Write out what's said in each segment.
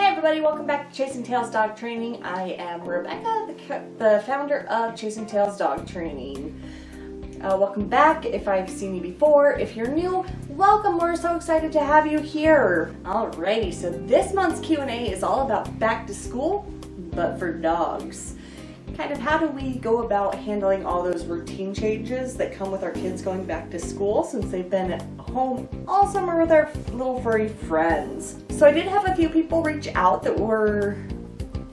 Hey everybody, welcome back to Chasing Tails Dog Training. I am Rebecca, the founder of Chasing Tails Dog Training. Welcome back if I've seen you before. If you're new, welcome. We're so excited to have you here. Alrighty, so this month's Q&A is all about back to school, but for dogs. Kind of how do we go about handling all those routine changes that come with our kids going back to school since they've been at home all summer with our little furry friends. So I did have a few people reach out that were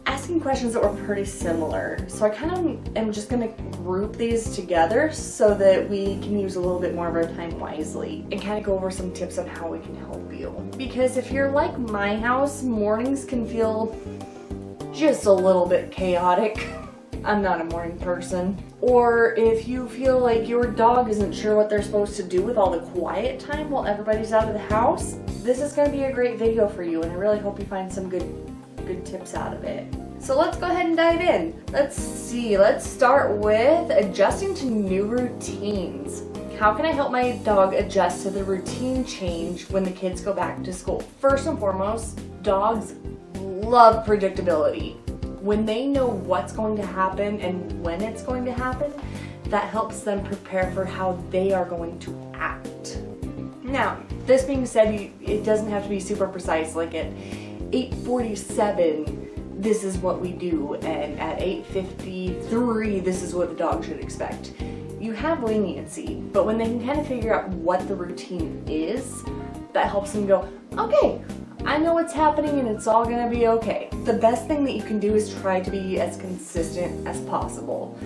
asking questions that were pretty similar. So I kind of am just going to group these together so that we can use a little bit more of our time wisely and kind of go over some tips on how we can help you. Because if you're like my house, mornings can feel just a little bit chaotic. I'm not a morning person. Or if you feel like your dog isn't sure what they're supposed to do with all the quiet time while everybody's out of the house, this is going to be a great video for you, and I really hope you find some good tips out of it. So let's go ahead and dive in. Let's start with adjusting to new routines. How can I help my dog adjust to the routine change when the kids go back to school? First and foremost, dogs love predictability. When they know what's going to happen and when it's going to happen, that helps them prepare for how they are going to act. Now, this being said, it doesn't have to be super precise, like at 8:47, this is what we do, and at 8:53, this is what the dog should expect. You have leniency, but when they can kind of figure out what the routine is, that helps them go, okay, I know what's happening and it's all gonna be okay. The best thing that you can do is try to be as consistent as possible.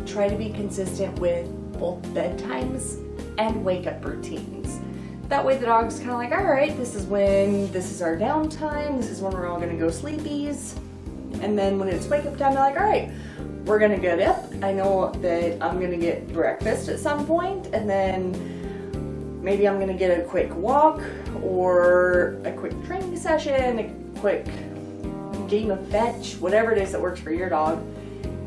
Try to be consistent with both bedtimes and wake-up routines. That way the dog's kind of like, all right, this is our downtime, this is when we're all gonna go sleepies. And then when it's wake-up time, they're like, all right, we're gonna get up. I know that I'm gonna get breakfast at some point, and then maybe I'm gonna get a quick walk or a quick training session, a quick game of fetch, whatever it is that works for your dog.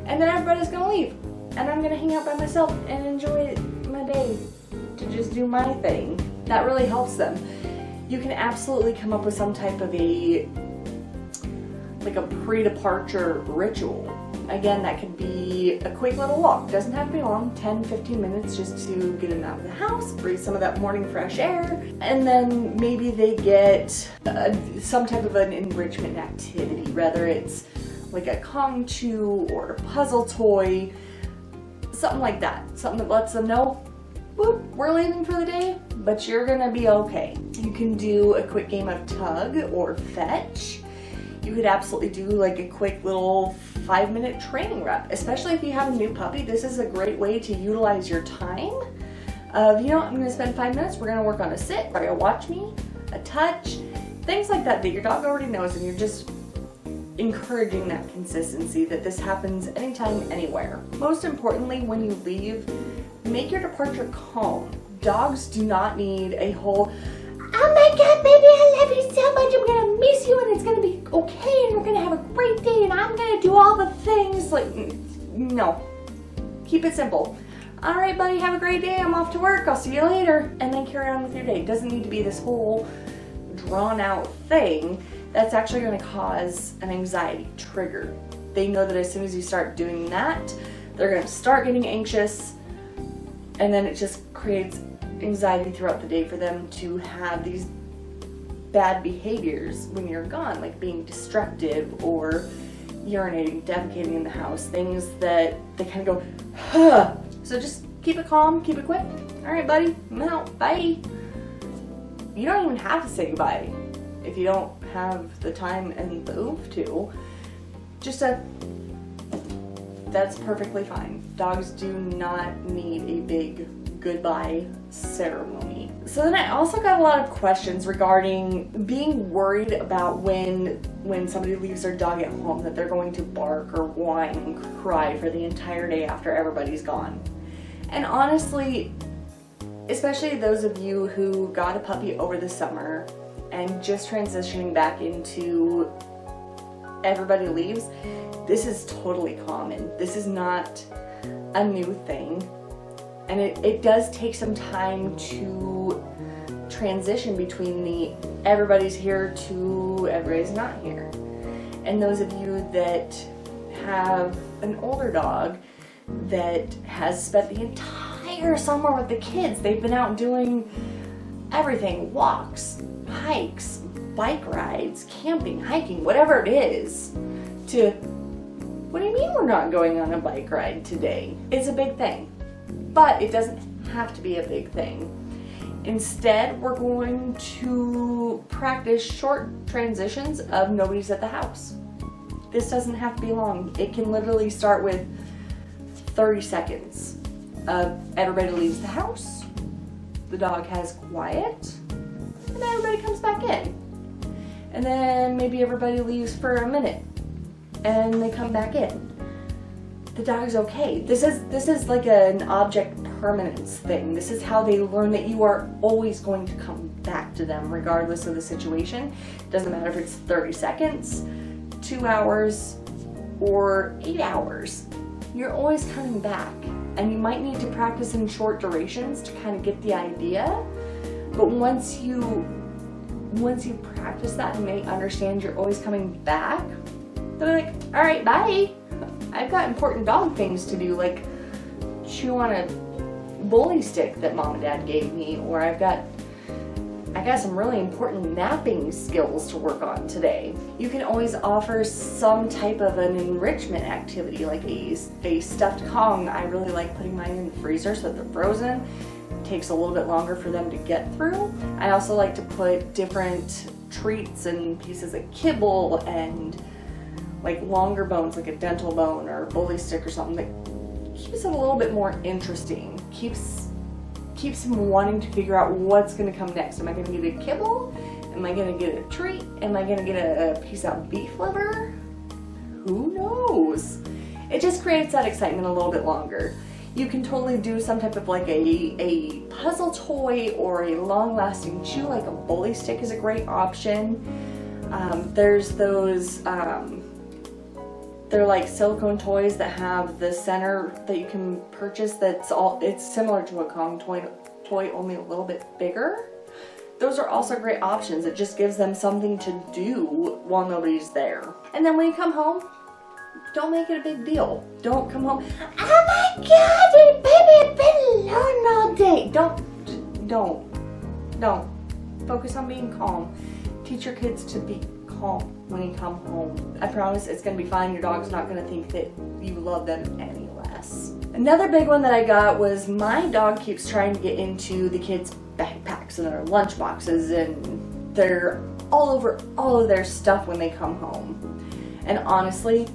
And then everybody's gonna leave. And I'm gonna hang out by myself and enjoy my day to just do my thing. That really helps them. You can absolutely come up with some type of a pre-departure ritual. Again, that could be a quick little walk. Doesn't have to be long, 10-15 minutes just to get them out of the house, breathe some of that morning fresh air, and then maybe they get some type of an enrichment activity, whether it's like a Kong chew or a puzzle toy, something like that. Something that lets them know, whoop, we're leaving for the day, but you're gonna be okay. You can do a quick game of tug or fetch. You could absolutely do like a quick little 5-minute training rep, especially if you have a new puppy. This is a great way to utilize your time of, I'm gonna spend 5 minutes, we're gonna work on a sit, or a watch me, a touch, things like that your dog already knows, and you're just encouraging that consistency that this happens anytime, anywhere. Most importantly, when you leave, make your departure calm. Dogs do not need a whole, oh my god, baby, I love you so much, I'm gonna miss you, and it's gonna be okay, and we're gonna have a great day, and I'm gonna do all the things. Like, no. Keep it simple. All right, buddy, have a great day, I'm off to work, I'll see you later, and then carry on with your day. It doesn't need to be this whole drawn out thing that's actually gonna cause an anxiety trigger. They know that as soon as you start doing that, they're gonna start getting anxious, and then it just creates anxiety throughout the day for them to have these bad behaviors when you're gone, like being destructive or urinating, defecating in the house, things that they kind of go, huh. So just keep it calm, keep it quick. All right, buddy, I'm out, bye. You don't even have to say goodbye if you don't have the time and the oomph to. That's perfectly fine. Dogs do not need a big goodbye ceremony. So then I also got a lot of questions regarding being worried about when somebody leaves their dog at home that they're going to bark or whine and cry for the entire day after everybody's gone. And honestly, especially those of you who got a puppy over the summer and just transitioning back into everybody leaves, this is totally common. This is not a new thing. And it does take some time to transition between the everybody's here to everybody's not here. And those of you that have an older dog that has spent the entire summer with the kids, they've been out doing everything, walks, hikes, bike rides, camping, hiking, whatever it is, to, what do you mean we're not going on a bike ride today? It's a big thing, but it doesn't have to be a big thing. Instead, we're going to practice short transitions of nobody's at the house. This doesn't have to be long. It can literally start with 30 seconds of everybody leaves the house, the dog has quiet, and everybody comes back in. And then maybe everybody leaves for a minute and they come back in. The dog's okay. This is like an object permanence thing. This is how they learn that you are always going to come back to them regardless of the situation. It doesn't matter if it's 30 seconds, 2 hours, or 8 hours. You're always coming back, and you might need to practice in short durations to kind of get the idea. But once you practice that and they understand you're always coming back, they're like, all right, bye. I've got important dog things to do, like chew on a bully stick that mom and dad gave me, or I got some really important napping skills to work on today. You can always offer some type of an enrichment activity, like a stuffed Kong. I really like putting mine in the freezer so that they're frozen. It takes a little bit longer for them to get through. I also like to put different treats and pieces of kibble and like longer bones, like a dental bone or a bully stick or something, that keeps it a little bit more interesting. Keeps him wanting to figure out what's going to come next. Am I going to get a kibble? Am I going to get a treat? Am I going to get a piece of beef liver? Who knows? It just creates that excitement a little bit longer. You can totally do some type of like a puzzle toy or a long-lasting chew, like a bully stick is a great option. There's those, they're like silicone toys that have the center that you can purchase it's similar to a Kong toy, only a little bit bigger. Those are also great options. It just gives them something to do while nobody's there. And then when you come home, don't make it a big deal. Don't come home, oh my God, baby, I've been alone all day. Don't. Focus on being calm. Teach your kids to be calm when you come home. I promise it's going to be fine. Your dog's not going to think that you love them any less. Another big one that I got was my dog keeps trying to get into the kids' backpacks and their lunchboxes, and they're all over all of their stuff when they come home. And honestly,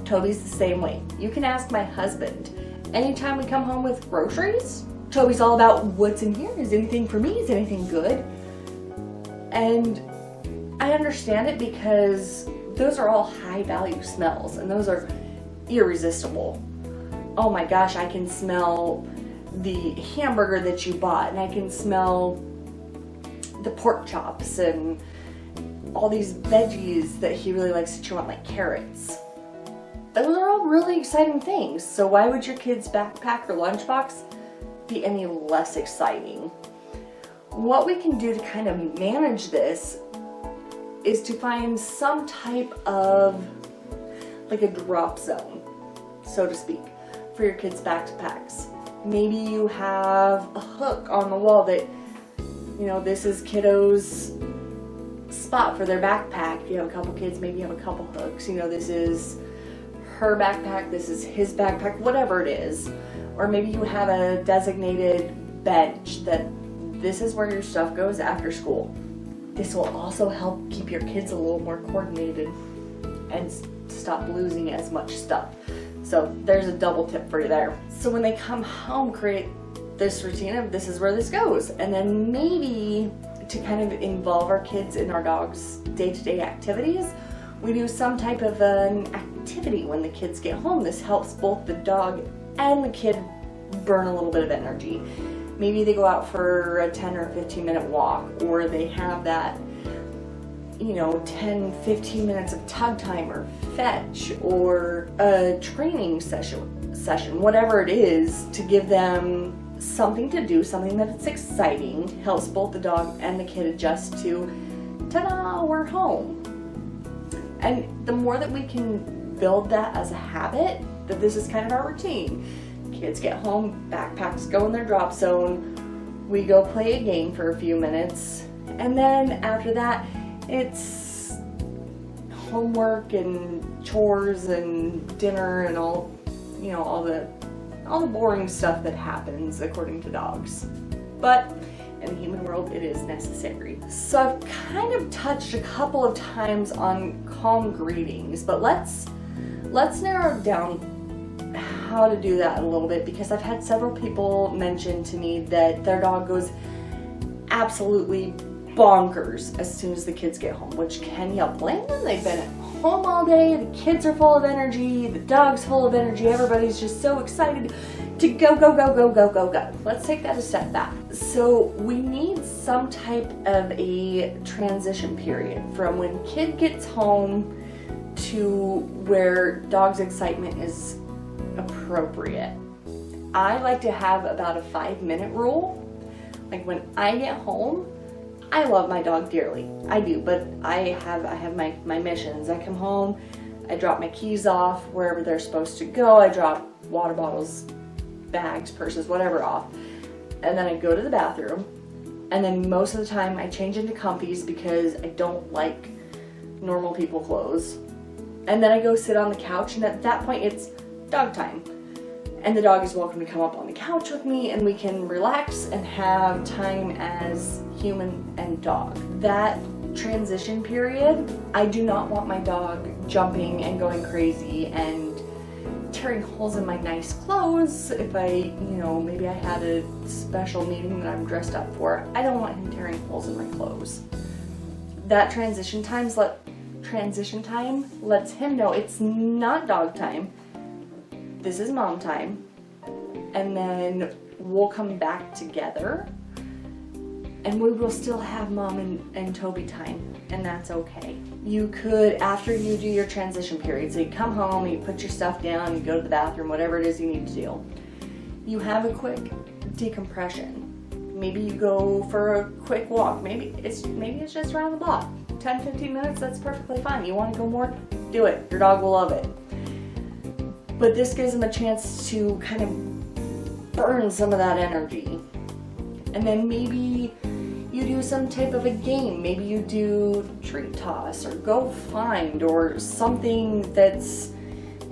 Toby's the same way. You can ask my husband. Anytime we come home with groceries, Toby's all about what's in here. Is anything for me? Is anything good? And I understand it because those are all high value smells and those are irresistible. Oh my gosh, I can smell the hamburger that you bought, and I can smell the pork chops and all these veggies that he really likes to chew on, like carrots. Those are all really exciting things. So why would your kid's backpack or lunchbox be any less exciting? What we can do to kind of manage this is to find some type of like a drop zone, so to speak, for your kids' backpacks. Maybe you have a hook on the wall that, you know, this is kiddo's spot for their backpack. If you have a couple kids, maybe you have a couple hooks. You know, this is her backpack, this is his backpack, whatever it is. Or maybe you have a designated bench that this is where your stuff goes after school. This will also help keep your kids a little more coordinated and stop losing as much stuff. So there's a double tip for you there. So when they come home, create this routine of this is where this goes. And then maybe to kind of involve our kids in our dog's day-to-day activities, we do some type of an activity when the kids get home. This helps both the dog and the kid burn a little bit of energy. Maybe they go out for a 10 or 15 minute walk, or they have that, you know, 10, 15 minutes of tug time or fetch or a training session, whatever it is, to give them something to do, something that's exciting, helps both the dog and the kid adjust to, ta-da, we're home. And the more that we can build that as a habit, that this is kind of our routine. Kids get home, backpacks go in their drop zone, we go play a game for a few minutes, and then after that, it's homework and chores and dinner and all, you know, all the boring stuff that happens according to dogs. But in the human world, it is necessary. So I've kind of touched a couple of times on calm greetings, but let's narrow down how to do that a little bit, because I've had several people mention to me that their dog goes absolutely bonkers as soon as the kids get home, which can you blame them? They've been at home all day, the kids are full of energy, the dog's full of energy, everybody's just so excited to go, go, go, go, go, go, go. Let's take that a step back. So we need some type of a transition period from when kid gets home to where dog's excitement is appropriate. I like to have about a 5-minute rule. Like when I get home, I love my dog dearly. I do, but I have my missions. I come home, I drop my keys off wherever they're supposed to go. I drop water bottles, bags, purses, whatever off. And then I go to the bathroom. And then most of the time I change into comfies because I don't like normal people clothes. And then I go sit on the couch, and at that point it's dog time. And the dog is welcome to come up on the couch with me, and we can relax and have time as human and dog. That transition period, I do not want my dog jumping and going crazy and tearing holes in my nice clothes. If maybe I had a special meeting that I'm dressed up for, I don't want him tearing holes in my clothes. That transition time lets him know it's not dog time. This is mom time, and then we'll come back together, and we will still have mom and Toby time, and that's okay. You could, after you do your transition period, so you come home, you put your stuff down, you go to the bathroom, whatever it is you need to do, you have a quick decompression. Maybe you go for a quick walk. Maybe it's just around the block. 10-15 minutes, that's perfectly fine. You want to go more? Do it. Your dog will love it. But this gives them a chance to kind of burn some of that energy. And then maybe you do some type of a game. Maybe you do treat toss or go find or something that's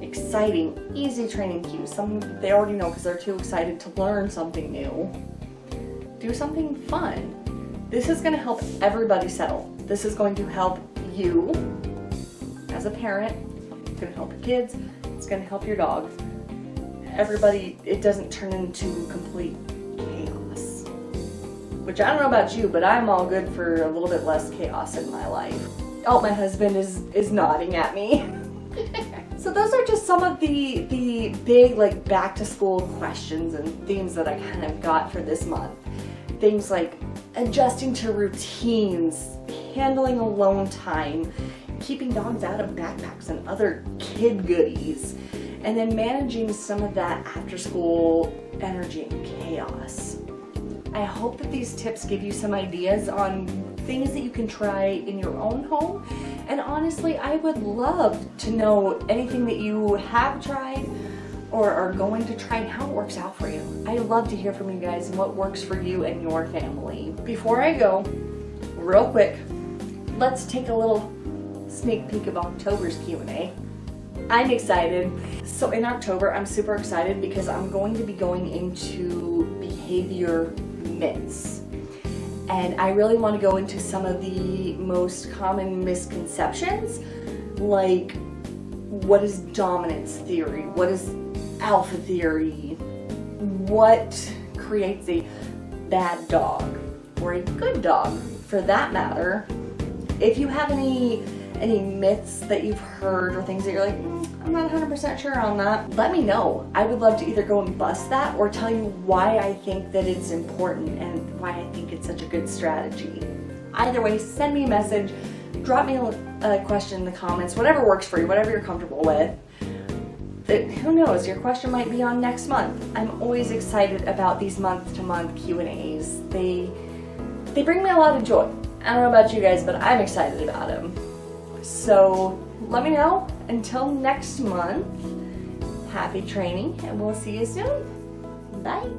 exciting. Easy training cues. Something they already know because they're too excited to learn something new. Do something fun. This is going to help everybody settle. This is going to help you as a parent. It's going to help your kids. It's going to help your dog. Everybody, it doesn't turn into complete chaos. Which I don't know about you, but I'm all good for a little bit less chaos in my life. Oh, my husband is nodding at me. So those are just some of the big like back to school questions and themes that I kind of got for this month. Things like adjusting to routines, handling alone time, keeping dogs out of backpacks and other kid goodies, and then managing some of that after school energy and chaos. I hope that these tips give you some ideas on things that you can try in your own home. And honestly, I would love to know anything that you have tried or are going to try and how it works out for you. I love to hear from you guys and what works for you and your family. Before I go, real quick, let's take a little sneak peek of October's Q&A. I'm excited. So in October, I'm super excited because I'm going to be going into behavior myths. And I really want to go into some of the most common misconceptions, like what is dominance theory? What is alpha theory? What creates a bad dog or a good dog for that matter? If you have any myths that you've heard or things that you're like, I'm not 100% sure on that, let me know. I would love to either go and bust that or tell you why I think that it's important and why I think it's such a good strategy. Either way, send me a message, drop me a question in the comments, whatever works for you, whatever you're comfortable with. who knows, your question might be on next month. I'm always excited about these month-to-month Q&As. They bring me a lot of joy. I don't know about you guys, but I'm excited about them. So let me know. Until next month, happy training, and we'll see you soon. Bye.